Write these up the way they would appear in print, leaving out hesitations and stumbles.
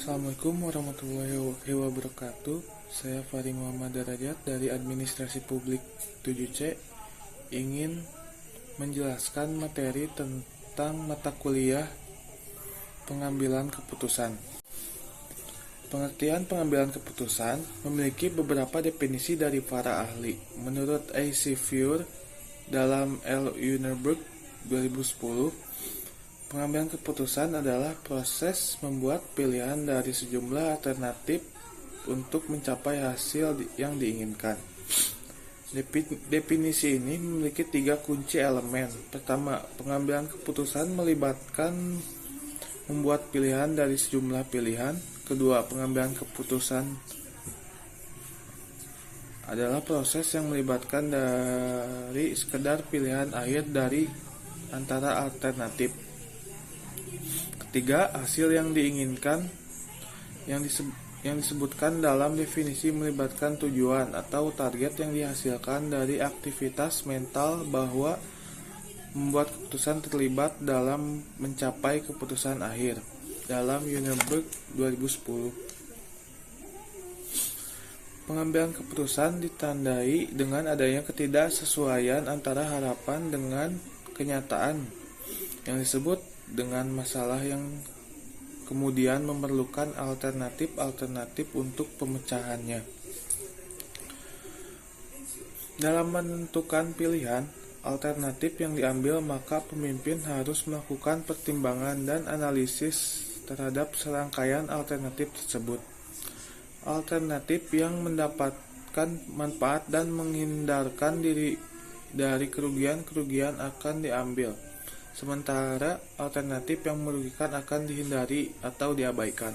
Assalamualaikum warahmatullahi wabarakatuh. Saya Fari Muhammad Darajat dari Administrasi Publik 7C ingin menjelaskan materi tentang mata kuliah pengambilan keputusan. Pengertian pengambilan keputusan memiliki beberapa definisi dari para ahli. Menurut Elsevier dalam L. Uniberg 2010, pengambilan keputusan adalah proses membuat pilihan dari sejumlah alternatif untuk mencapai hasil yang diinginkan. Definisi ini memiliki 3 kunci elemen. Pertama, pengambilan keputusan melibatkan membuat pilihan dari sejumlah pilihan. Kedua, pengambilan keputusan adalah proses yang melibatkan dari sekedar pilihan akhir dari antara alternatif. Ketiga, hasil yang diinginkan yang disebutkan dalam definisi melibatkan tujuan atau target yang dihasilkan dari aktivitas mental bahwa membuat keputusan terlibat dalam mencapai keputusan akhir dalam Uniberg 2010. Pengambilan keputusan ditandai dengan adanya ketidaksesuaian antara harapan dengan kenyataan yang disebut dengan masalah yang kemudian memerlukan alternatif untuk pemecahannya. Dalam menentukan pilihan alternatif yang diambil, maka pemimpin harus melakukan pertimbangan dan analisis terhadap serangkaian alternatif tersebut. Alternatif yang mendapatkan manfaat dan menghindarkan diri dari kerugian-kerugian akan diambil, sementara alternatif yang merugikan akan dihindari atau diabaikan.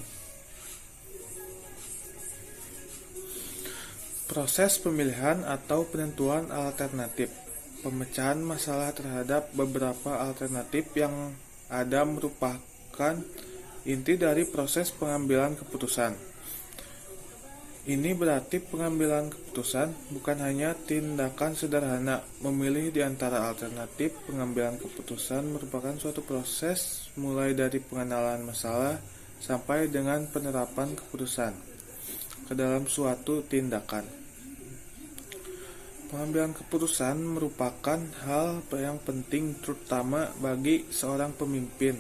Proses pemilihan atau penentuan alternatif. Pemecahan masalah terhadap beberapa alternatif yang ada merupakan inti dari proses pengambilan keputusan. Ini berarti pengambilan keputusan bukan hanya tindakan sederhana memilih di antara alternatif. Pengambilan keputusan merupakan suatu proses mulai dari pengenalan masalah sampai dengan penerapan keputusan ke dalam suatu tindakan. Pengambilan keputusan merupakan hal yang penting terutama bagi seorang pemimpin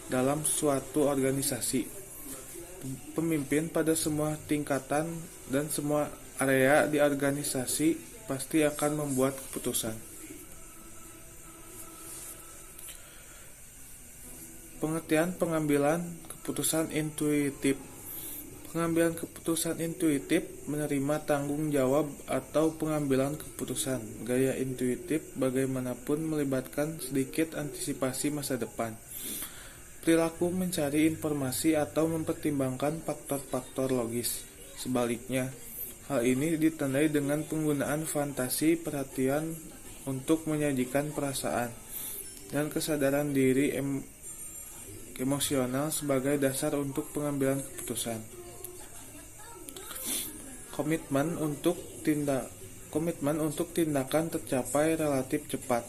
dalam suatu organisasi. Pemimpin pada semua tingkatan dan semua area di organisasi pasti akan membuat keputusan. Pengertian pengambilan keputusan intuitif. Pengambilan keputusan intuitif menerima tanggung jawab atau pengambilan keputusan. Gaya intuitif bagaimanapun melibatkan sedikit antisipasi masa depan. Perilaku mencari informasi atau mempertimbangkan faktor-faktor logis. Sebaliknya, hal ini ditandai dengan penggunaan fantasi perhatian untuk menyajikan perasaan dan kesadaran diri emosional sebagai dasar untuk pengambilan keputusan. Komitmen untuk tindakan tercapai relatif cepat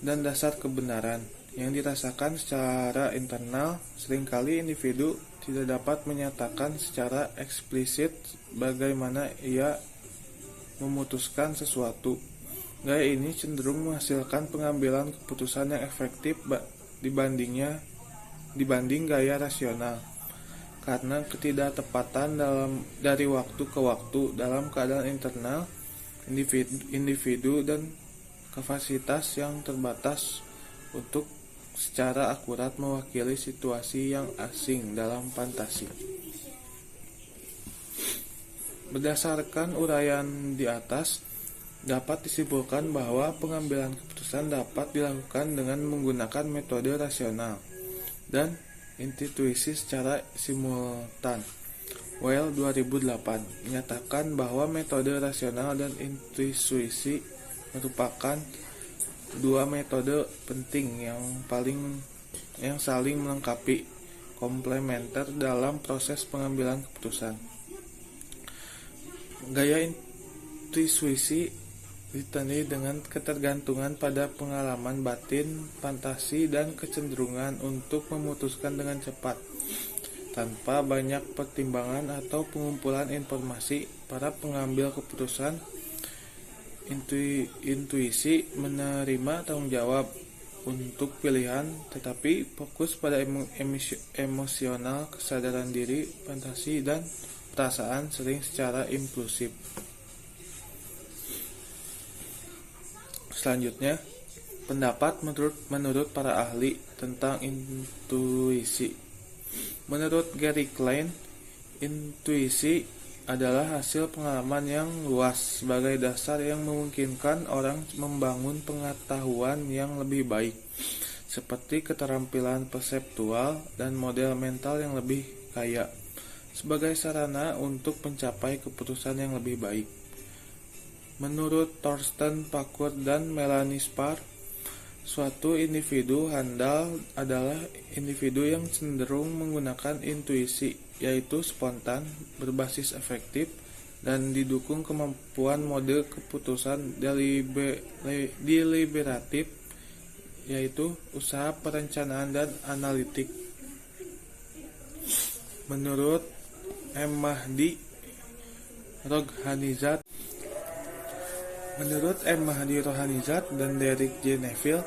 dan dasar kebenaran yang dirasakan secara internal. Seringkali individu tidak dapat menyatakan secara eksplisit bagaimana ia memutuskan sesuatu. Gaya ini cenderung menghasilkan pengambilan keputusan yang efektif dibanding gaya rasional, karena ketidaktepatan dari waktu ke waktu dalam keadaan internal individu dan kapasitas yang terbatas untuk secara akurat mewakili situasi yang asing dalam fantasi. Berdasarkan uraian di atas, dapat disimpulkan bahwa pengambilan keputusan dapat dilakukan dengan menggunakan metode rasional dan intuisi secara simultan. Well 2008 menyatakan bahwa metode rasional dan intuisi merupakan dua metode penting yang saling melengkapi, komplementer dalam proses pengambilan keputusan. Gaya intuisi ditandai dengan ketergantungan pada pengalaman batin, fantasi, dan kecenderungan untuk memutuskan dengan cepat. Tanpa banyak pertimbangan atau pengumpulan informasi, para pengambil keputusan intuisi menerima tanggung jawab untuk pilihan, tetapi fokus pada emosional, kesadaran diri, fantasi, dan perasaan, sering secara impulsif. Selanjutnya, pendapat menurut para ahli tentang intuisi. Menurut Gary Klein, intuisi adalah hasil pengalaman yang luas sebagai dasar yang memungkinkan orang membangun pengetahuan yang lebih baik, seperti keterampilan perseptual dan model mental yang lebih kaya, sebagai sarana untuk mencapai keputusan yang lebih baik. Menurut Thorsten Pakur dan Melanie Spar, suatu individu handal adalah individu yang cenderung menggunakan intuisi, yaitu spontan, berbasis efektif, dan didukung kemampuan mode keputusan deliberatif, yaitu usaha perencanaan dan analitik. Menurut M. Mahdi Rohanizat dan Derek J. Neville,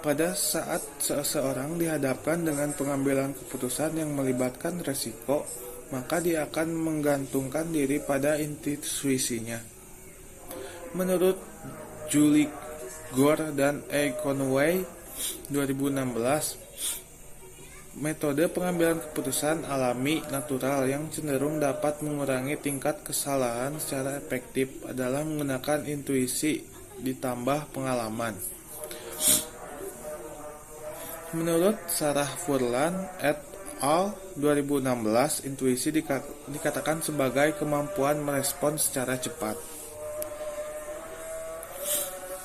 pada saat seseorang dihadapkan dengan pengambilan keputusan yang melibatkan resiko, maka dia akan menggantungkan diri pada intuisinya. Menurut Julie Gore dan E. Conway 2016, metode pengambilan keputusan alami natural yang cenderung dapat mengurangi tingkat kesalahan secara efektif adalah menggunakan intuisi ditambah pengalaman. Menurut Sarah Furlan et al. 2016, intuisi dikatakan sebagai kemampuan merespons secara cepat.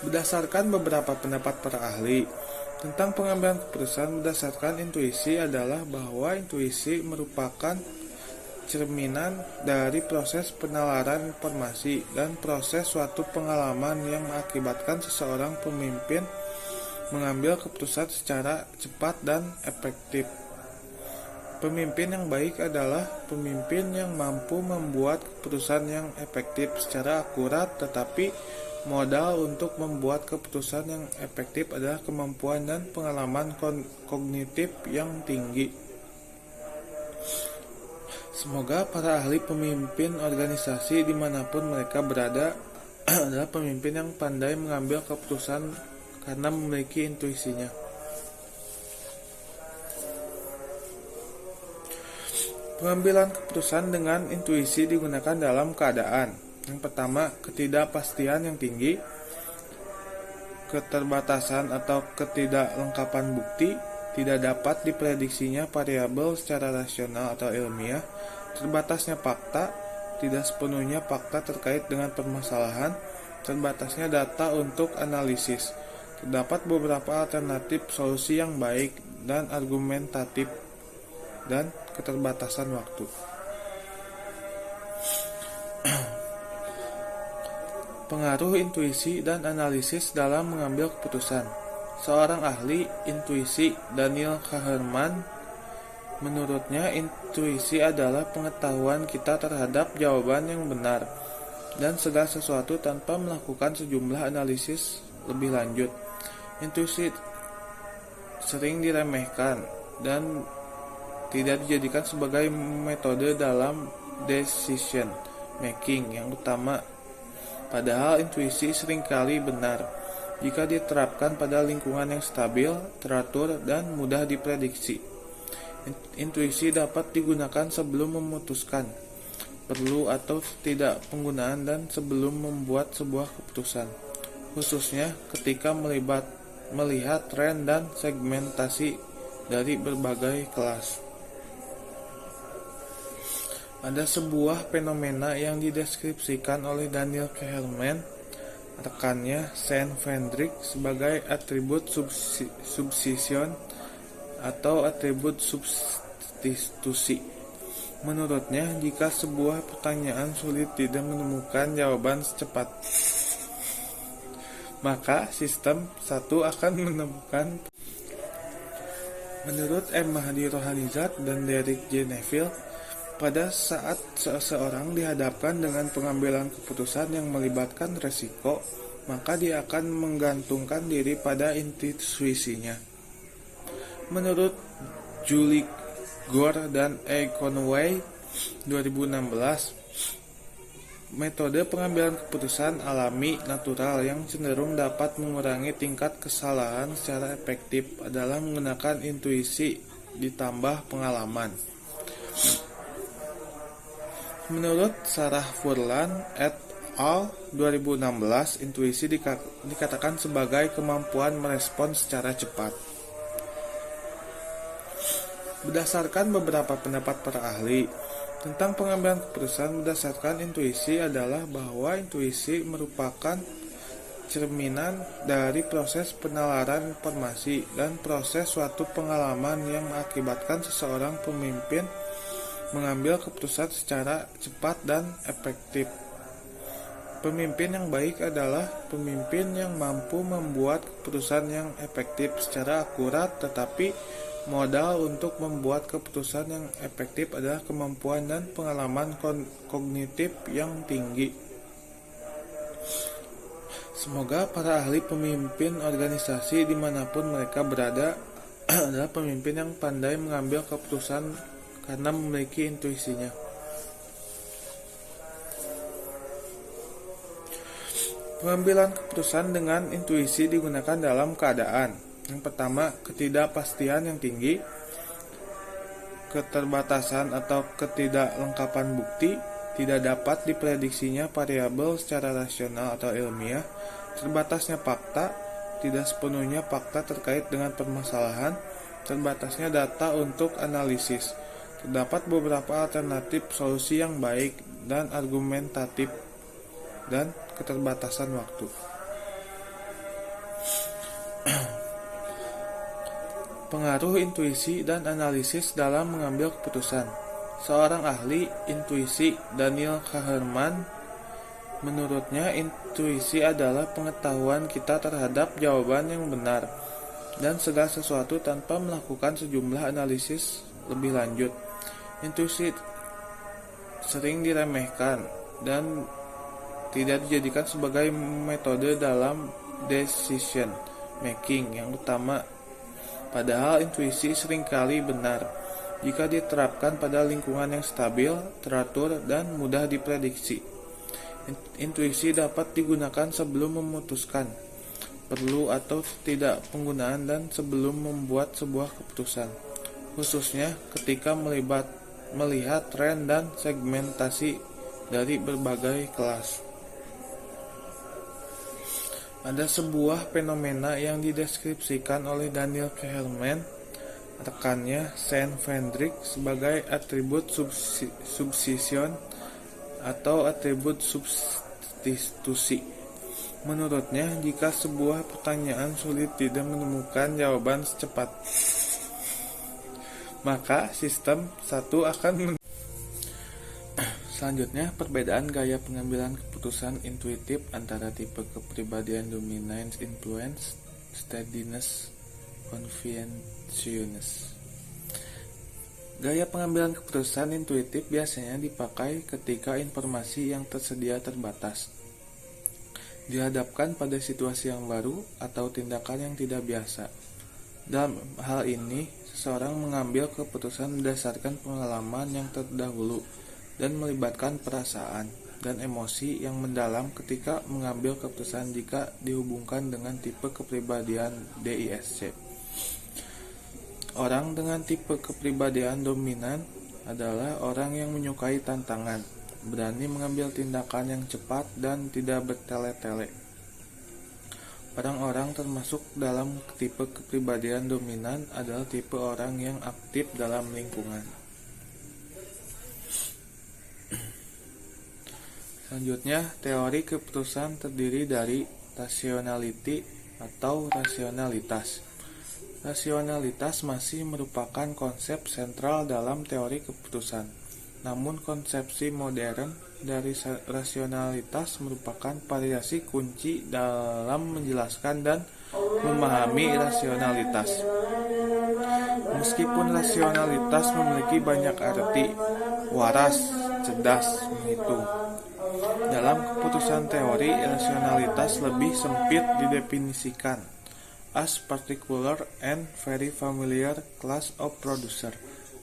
Berdasarkan beberapa pendapat para ahli tentang pengambilan keputusan berdasarkan intuisi adalah bahwa intuisi merupakan cerminan dari proses penalaran informasi dan proses suatu pengalaman yang mengakibatkan seseorang pemimpin mengambil keputusan secara cepat dan efektif. Pemimpin yang baik adalah pemimpin yang mampu membuat keputusan yang efektif secara akurat, tetapi modal untuk membuat keputusan yang efektif adalah kemampuan dan pengalaman kognitif yang tinggi. Semoga para ahli pemimpin organisasi dimanapun mereka berada adalah pemimpin yang pandai mengambil keputusan karena memiliki intuisinya. Pengambilan keputusan dengan intuisi digunakan dalam keadaan: yang pertama, ketidakpastian yang tinggi, keterbatasan atau ketidaklengkapan bukti, tidak dapat diprediksinya variabel secara rasional atau ilmiah, terbatasnya fakta, tidak sepenuhnya fakta terkait dengan permasalahan, terbatasnya data untuk analisis, terdapat beberapa alternatif solusi yang baik dan argumentatif, dan keterbatasan waktu. Pengaruh intuisi dan analisis dalam mengambil keputusan. Seorang ahli intuisi, Daniel Kahneman, menurutnya intuisi adalah pengetahuan kita terhadap jawaban yang benar dan segala sesuatu tanpa melakukan sejumlah analisis lebih lanjut. Intuisi sering diremehkan dan tidak dijadikan sebagai metode dalam decision making yang utama. Padahal intuisi seringkali benar jika diterapkan pada lingkungan yang stabil, teratur, dan mudah diprediksi. Intuisi dapat digunakan sebelum memutuskan, perlu atau tidak penggunaan, dan sebelum membuat sebuah keputusan, khususnya ketika melihat tren dan segmentasi dari berbagai kelas. Ada sebuah fenomena yang dideskripsikan oleh Daniel Kahneman, rekannya Saint Frederick, sebagai atribut substitution atau atribut substitusi. Menurutnya, jika sebuah pertanyaan sulit tidak menemukan jawaban secepat, maka sistem satu akan Menurut M. Mahdi Rohanizat dan Derek J. Neville, pada saat seseorang dihadapkan dengan pengambilan keputusan yang melibatkan resiko, maka dia akan menggantungkan diri pada intuisinya. Menurut Julie Gore dan E. Conway 2016, metode pengambilan keputusan alami natural yang cenderung dapat mengurangi tingkat kesalahan secara efektif adalah menggunakan intuisi ditambah pengalaman. Menurut Sarah Furlan et al. 2016, intuisi dikatakan sebagai kemampuan merespons secara cepat. Berdasarkan beberapa pendapat para ahli tentang pengambilan keputusan berdasarkan intuisi adalah bahwa intuisi merupakan cerminan dari proses penalaran informasi dan proses suatu pengalaman yang mengakibatkan seseorang pemimpin mengambil keputusan secara cepat dan efektif. Pemimpin yang baik adalah pemimpin yang mampu membuat keputusan yang efektif secara akurat, tetapi modal untuk membuat keputusan yang efektif adalah kemampuan dan pengalaman kognitif yang tinggi. Semoga para ahli pemimpin organisasi dimanapun mereka berada adalah pemimpin yang pandai mengambil keputusan karena memiliki intuisinya. Pengambilan keputusan dengan intuisi digunakan dalam keadaan: yang pertama, ketidakpastian yang tinggi, keterbatasan atau ketidaklengkapan bukti, tidak dapat diprediksinya variabel secara rasional atau ilmiah, terbatasnya fakta, tidak sepenuhnya fakta terkait dengan permasalahan, terbatasnya data untuk analisis, terdapat beberapa alternatif solusi yang baik dan argumentatif, dan keterbatasan waktu. Pengaruh intuisi dan analisis dalam mengambil keputusan. Seorang ahli intuisi, Daniel Kahneman, menurutnya intuisi adalah pengetahuan kita terhadap jawaban yang benar dan segala sesuatu tanpa melakukan sejumlah analisis lebih lanjut. Intuisi sering diremehkan dan tidak dijadikan sebagai metode dalam decision making yang utama. Padahal intuisi seringkali benar jika diterapkan pada lingkungan yang stabil, teratur, dan mudah diprediksi. Intuisi dapat digunakan sebelum memutuskan perlu atau tidak penggunaan dan sebelum membuat sebuah keputusan, khususnya ketika melihat tren dan segmentasi dari berbagai kelas. Ada sebuah fenomena yang dideskripsikan oleh Daniel Kahneman, rekannya Saint Frederick, sebagai atribut substitution atau atribut substitusi. Menurutnya, jika sebuah pertanyaan sulit tidak menemukan jawaban secepat, maka sistem satu akan Selanjutnya, perbedaan gaya pengambilan keputusan intuitif antara tipe kepribadian dominance influence, steadiness, confucius. Gaya pengambilan keputusan intuitif biasanya dipakai ketika informasi yang tersedia terbatas, dihadapkan pada situasi yang baru atau tindakan yang tidak biasa. Dalam hal ini, seseorang mengambil keputusan berdasarkan pengalaman yang terdahulu dan melibatkan perasaan dan emosi yang mendalam ketika mengambil keputusan jika dihubungkan dengan tipe kepribadian DISC. Orang dengan tipe kepribadian dominan adalah orang yang menyukai tantangan, berani mengambil tindakan yang cepat dan tidak bertele-tele. Orang-orang termasuk dalam tipe kepribadian dominan adalah tipe orang yang aktif dalam lingkungan. Selanjutnya, teori keputusan terdiri dari rationality atau rasionalitas. Rasionalitas masih merupakan konsep sentral dalam teori keputusan. Namun konsepsi modern dari rasionalitas merupakan variasi kunci dalam menjelaskan dan memahami rasionalitas. Meskipun rasionalitas memiliki banyak arti, waras, cerdas, menghitung. Dalam keputusan teori, rasionalitas lebih sempit didefinisikan as particular and very familiar class of producer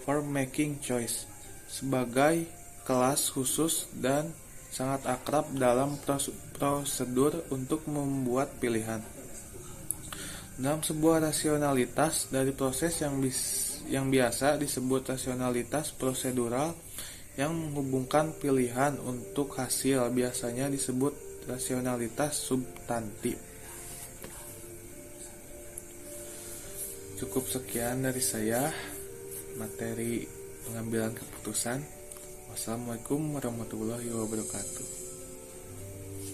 for making choice, sebagai kelas khusus dan sangat akrab dalam prosedur untuk membuat pilihan. Dalam sebuah rasionalitas dari proses yang biasa disebut rasionalitas prosedural yang menghubungkan pilihan untuk hasil, biasanya disebut rasionalitas substantif. Cukup sekian dari saya materi pengambilan keputusan. Wassalamualaikum warahmatullahi wabarakatuh.